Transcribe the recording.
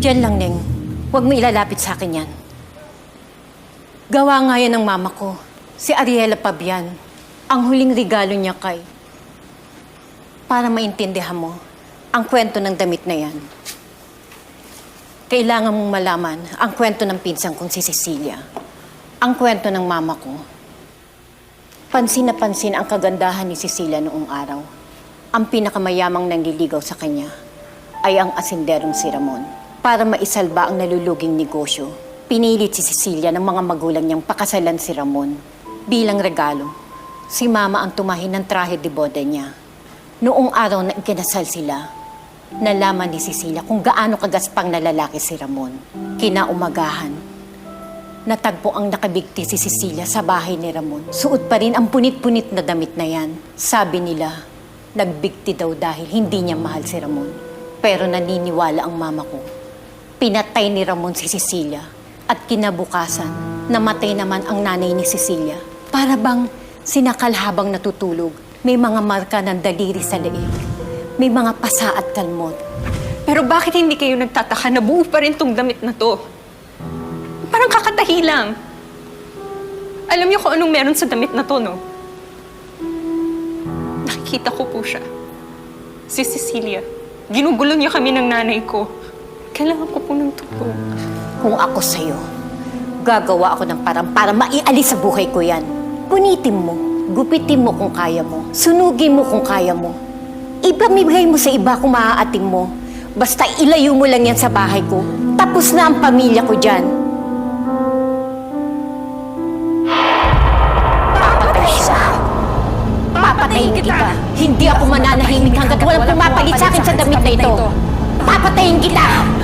Diyan lang, Neng. Huwag mo ilalapit sa akin yan. Gawa nga yan ng mama ko, si Ariela Pabian. Ang huling regalo niya kay... Para maintindihan mo ang kwento ng damit na yan. Kailangan mong malaman ang kwento ng pinsang kong si Cecilia. Ang kwento ng mama ko. Pansin na pansin ang kagandahan ni Cecilia noong araw. Ang pinakamayamang nanliligaw sa kanya ay ang asinderong si Ramon. Para maisalba ang naluluging negosyo, pinilit si Cecilia ng mga magulang niyang pakasalan si Ramon. Bilang regalo, si Mama ang tumahin ng trahe de boda niya. Noong araw na ikinasal sila, nalaman ni Cecilia kung gaano kagaspang na lalaki si Ramon. Kinaumagahan, natagpo ang nakabigti si Cecilia sa bahay ni Ramon. Suot pa rin ang punit-punit na damit na yan. Sabi nila, nagbigti daw dahil hindi niya mahal si Ramon. Pero naniniwala ang mama ko. Pinatay ni Ramon si Cecilia at kinabukasan, namatay naman ang nanay ni Cecilia. Para bang sinakal habang natutulog, may mga marka ng daliri sa leeg. May mga pasa at kalmot. Pero bakit hindi kayo nagtataka na buo pa rin tong damit na to? Parang kakatahi lang. Alam niyo kung anong meron sa damit na to, no? Nakikita ko po siya. Si Cecilia. Ginugulo niya kami ng nanay ko. Kailangan ko po ng tulong. Kung ako sa'yo, gagawa ako ng parang para maialis sa buhay ko yan. Punitin mo, gupitin mo kung kaya mo, sunugin mo kung kaya mo. Ipamigay mo sa iba kung maaating mo. Basta ilayo mo lang yan sa bahay ko. Tapos na ang pamilya ko dyan. Papatay siya. Papatayin kita. Hindi ako mananahimik hanggat walang pumapalit sa akin sa damit na ito. Papatayin kita!